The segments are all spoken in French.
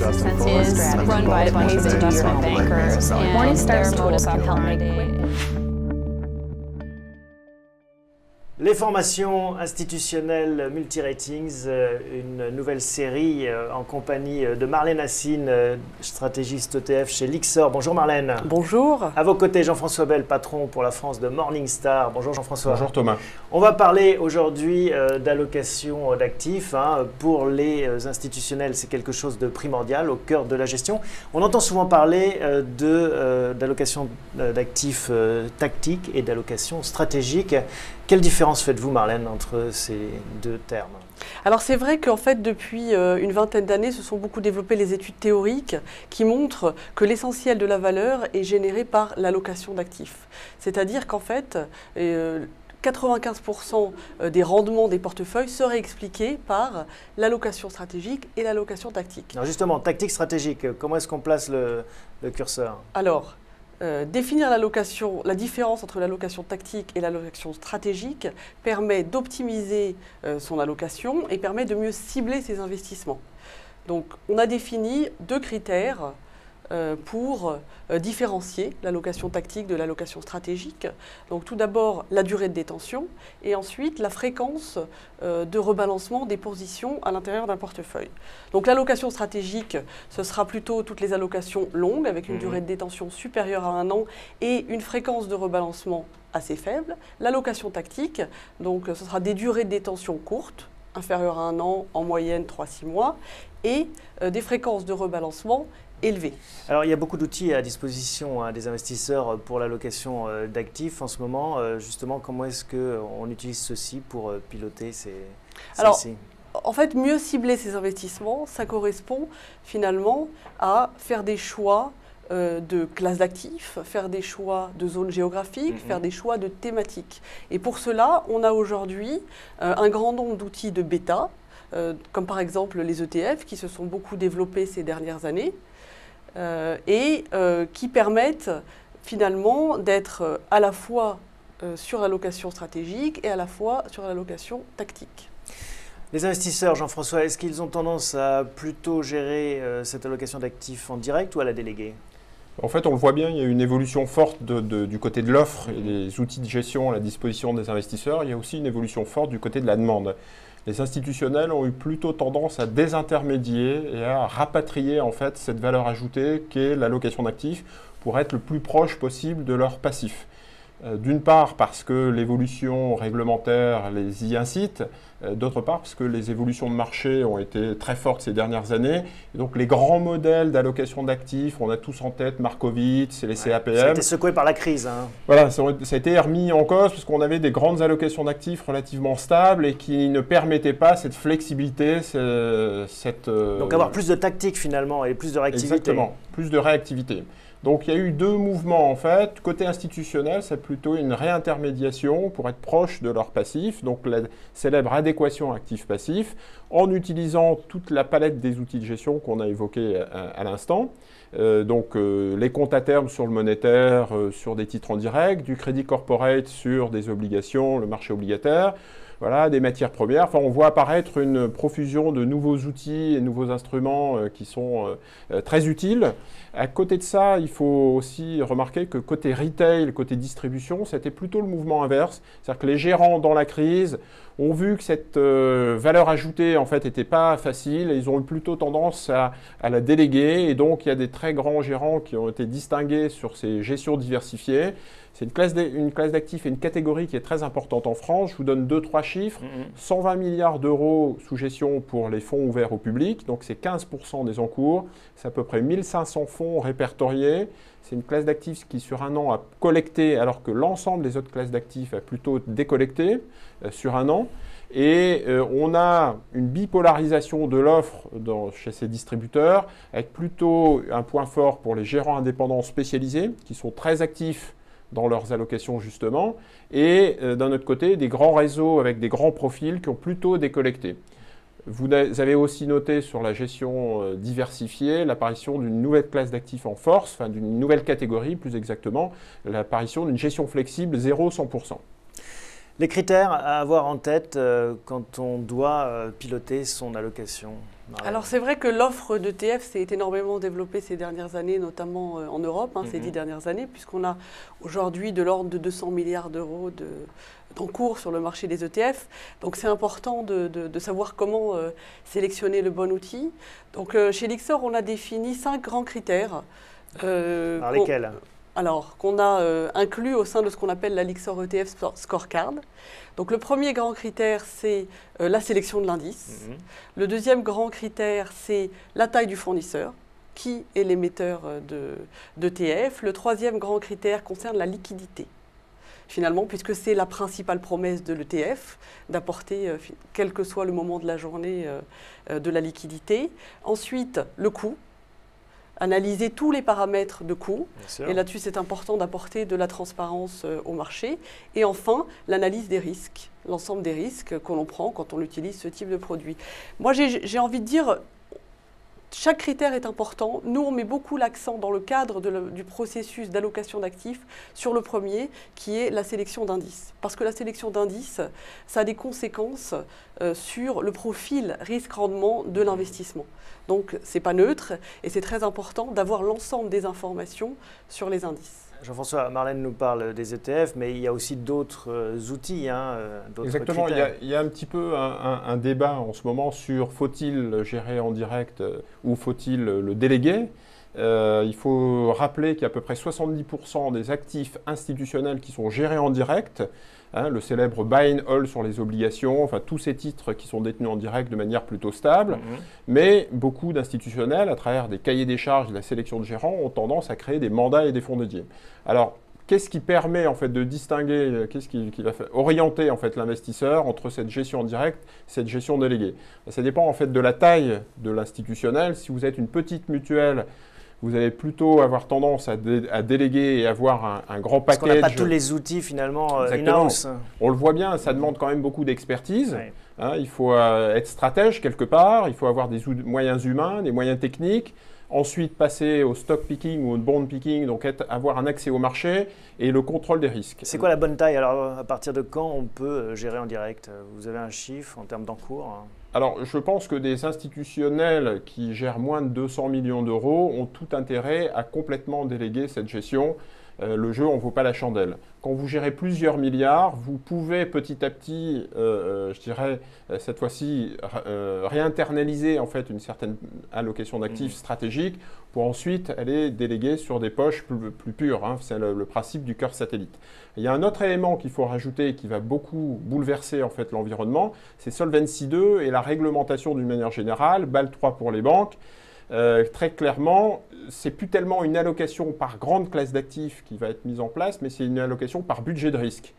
is run by a bunch of investment bankers, and their modus operandi. Les formations institutionnelles Multiratings, une nouvelle série en compagnie de Marlène Assine, stratégiste ETF chez Lyxor. Bonjour Marlène. Bonjour. À vos côtés, Jean-François Bell, patron pour la France de Morningstar. Bonjour Jean-François. Bonjour Thomas. On va parler aujourd'hui d'allocation d'actifs. Pour les institutionnels, c'est quelque chose de primordial au cœur de la gestion. On entend souvent parler d'allocation d'actifs tactiques et d'allocation stratégique. Quelle différence faites-vous, Marlène, entre ces deux termes? Alors c'est vrai qu'en fait, depuis une vingtaine d'années, se sont beaucoup développées les études théoriques qui montrent que l'essentiel de la valeur est généré par l'allocation d'actifs. C'est-à-dire qu'en fait, 95% des rendements des portefeuilles seraient expliqués par l'allocation stratégique et l'allocation tactique. Alors justement, tactique stratégique, comment est-ce qu'on place le curseur? Alors, définir la différence entre l'allocation tactique et l'allocation stratégique permet d'optimiser son allocation et permet de mieux cibler ses investissements. Donc, on a défini deux critères pour différencier l'allocation tactique de l'allocation stratégique. Donc tout d'abord la durée de détention et ensuite la fréquence de rebalancement des positions à l'intérieur d'un portefeuille. Donc l'allocation stratégique, ce sera plutôt toutes les allocations longues avec une durée de détention supérieure à 1 an et une fréquence de rebalancement assez faible. L'allocation tactique, donc ce sera des durées de détention courtes, inférieures à 1 an, en moyenne 3-6 mois, et des fréquences de rebalancement élevé. Alors il y a beaucoup d'outils à disposition des investisseurs pour l'allocation d'actifs en ce moment. Justement, comment est-ce qu'on utilise ceci pour piloter celles-ci? En fait, mieux cibler ses investissements, ça correspond finalement à faire des choix de classes d'actifs, faire des choix de zones géographiques, faire des choix de thématiques. Et pour cela, on a aujourd'hui un grand nombre d'outils de bêta, comme par exemple les ETF qui se sont beaucoup développés ces dernières années, qui permettent finalement d'être à la fois sur l'allocation stratégique et à la fois sur l'allocation tactique. Les investisseurs, Jean-François, est-ce qu'ils ont tendance à plutôt gérer cette allocation d'actifs en direct ou à la déléguer? En fait, on le voit bien, il y a une évolution forte du côté de l'offre et des outils de gestion à la disposition des investisseurs. Il y a aussi une évolution forte du côté de la demande. Les institutionnels ont eu plutôt tendance à désintermédier et à rapatrier en fait cette valeur ajoutée qu'est l'allocation d'actifs pour être le plus proche possible de leur passif. D'une part parce que l'évolution réglementaire les y incite, d'autre part parce que les évolutions de marché ont été très fortes ces dernières années. Et donc les grands modèles d'allocation d'actifs, on a tous en tête Markowitz et les CAPM. Ça a été secoué par la crise. Voilà, ça a été remis en cause parce qu'on avait des grandes allocations d'actifs relativement stables et qui ne permettaient pas cette flexibilité, Donc avoir plus de tactique finalement et plus de réactivité. Exactement, plus de réactivité. Donc il y a eu deux mouvements en fait. Côté institutionnel, c'est plutôt une réintermédiation pour être proche de leur passif, donc la célèbre adéquation actif-passif, en utilisant toute la palette des outils de gestion qu'on a évoqués à l'instant. Les comptes à terme sur le monétaire, sur des titres en direct, du crédit corporate sur des obligations, le marché obligataire. Voilà, des matières premières. Enfin, on voit apparaître une profusion de nouveaux outils et nouveaux instruments qui sont très utiles. À côté de ça, il faut aussi remarquer que côté retail, côté distribution, c'était plutôt le mouvement inverse. C'est-à-dire que les gérants dans la crise ont vu que cette valeur ajoutée en fait n'était pas facile et ils ont eu plutôt tendance à la déléguer. Et donc, il y a des très grands gérants qui ont été distingués sur ces gestions diversifiées. C'est une classe d'actifs et une catégorie qui est très importante en France. Je vous donne 2-3 chiffres. 120 milliards d'euros sous gestion pour les fonds ouverts au public. Donc, c'est 15% des encours. C'est à peu près 1500 fonds répertoriés. C'est une classe d'actifs qui, sur un an, a collecté, alors que l'ensemble des autres classes d'actifs a plutôt décollecté sur un an. Et on a une bipolarisation de l'offre chez ces distributeurs, avec plutôt un point fort pour les gérants indépendants spécialisés, qui sont très actifs dans leurs allocations justement, et d'un autre côté, des grands réseaux avec des grands profils qui ont plutôt décollecté. Vous avez aussi noté sur la gestion diversifiée l'apparition d'une nouvelle classe d'actifs en force, enfin d'une nouvelle catégorie plus exactement, l'apparition d'une gestion flexible 0-100%. Les critères à avoir en tête quand on doit piloter son allocation. Alors c'est vrai que l'offre d'ETF s'est énormément développée ces dernières années, notamment en Europe, ces 10 dernières années, puisqu'on a aujourd'hui de l'ordre de 200 milliards d'euros d'encours sur le marché des ETF. Donc c'est important de savoir comment sélectionner le bon outil. Donc chez Lyxor, on a défini 5 grands critères. Alors lesquels? Alors, qu'on a inclus au sein de ce qu'on appelle la Lyxor ETF Scorecard. Donc, le premier grand critère, c'est la sélection de l'indice. Le deuxième grand critère, c'est la taille du fournisseur, qui est l'émetteur d'ETF. Le troisième grand critère concerne la liquidité, finalement, puisque c'est la principale promesse de l'ETF, d'apporter, quel que soit le moment de la journée, de la liquidité. Ensuite, le coût. Analyser tous les paramètres de coût. Et là-dessus, c'est important d'apporter de la transparence au marché. Et enfin, l'analyse des risques, l'ensemble des risques que l'on prend quand on utilise ce type de produit. Moi, j'ai envie de dire, chaque critère est important. Nous, on met beaucoup l'accent dans le cadre du processus d'allocation d'actifs sur le premier, qui est la sélection d'indices. Parce que la sélection d'indices, ça a des conséquences sur le profil risque-rendement de l'investissement. Donc, ce n'est pas neutre et c'est très important d'avoir l'ensemble des informations sur les indices. Jean-François, Marlène nous parle des ETF, mais il y a aussi d'autres outils, d'autres Exactement, critères. il y a un petit peu un débat en ce moment sur faut-il gérer en direct ou faut-il le déléguer. Il faut rappeler qu'il y a à peu près 70% des actifs institutionnels qui sont gérés en direct. Le célèbre buy and hold sur les obligations, enfin tous ces titres qui sont détenus en direct de manière plutôt stable. Mais beaucoup d'institutionnels, à travers des cahiers des charges et de la sélection de gérants, ont tendance à créer des mandats et des fonds dédiés. Alors, qu'est-ce qui permet en fait de distinguer, qu'est-ce qui va orienter en fait l'investisseur entre cette gestion en direct et cette gestion déléguée? Ça dépend en fait de la taille de l'institutionnel. Si vous êtes une petite mutuelle, vous allez plutôt avoir tendance à déléguer et avoir un grand package. Parce qu'on n'a pas tous les outils finalement in-house. On le voit bien, ça demande quand même beaucoup d'expertise. Il faut être stratège quelque part, il faut avoir des moyens humains, des moyens techniques. Ensuite, passer au stock picking ou au bond picking, donc avoir un accès au marché et le contrôle des risques. C'est quoi la bonne taille? Alors, à partir de quand on peut gérer en direct? Vous avez un chiffre en termes d'encours? Alors, je pense que des institutionnels qui gèrent moins de 200 millions d'euros ont tout intérêt à complètement déléguer cette gestion. Le jeu, on ne vaut pas la chandelle. Quand vous gérez plusieurs milliards, vous pouvez petit à petit, je dirais, cette fois-ci, réinternaliser en fait une certaine allocation d'actifs stratégiques pour ensuite aller déléguer sur des poches plus pures. C'est le principe du cœur satellite. Il y a un autre élément qu'il faut rajouter qui va beaucoup bouleverser en fait l'environnement, c'est Solvency II et la réglementation d'une manière générale, BAL 3 pour les banques. Très clairement, c'est plus tellement une allocation par grande classe d'actifs qui va être mise en place, mais c'est une allocation par budget de risque.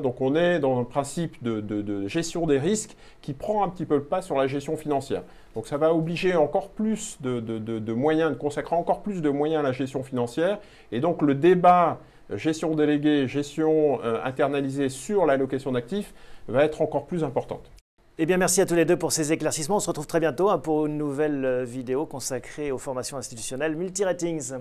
Donc on est dans un principe de gestion des risques qui prend un petit peu le pas sur la gestion financière. Donc ça va obliger encore plus de moyens, de consacrer encore plus de moyens à la gestion financière. Et donc le débat gestion déléguée, gestion internalisée sur l'allocation d'actifs va être encore plus importante. Eh bien, merci à tous les deux pour ces éclaircissements. On se retrouve très bientôt pour une nouvelle vidéo consacrée aux formations institutionnelles Multi-Ratings.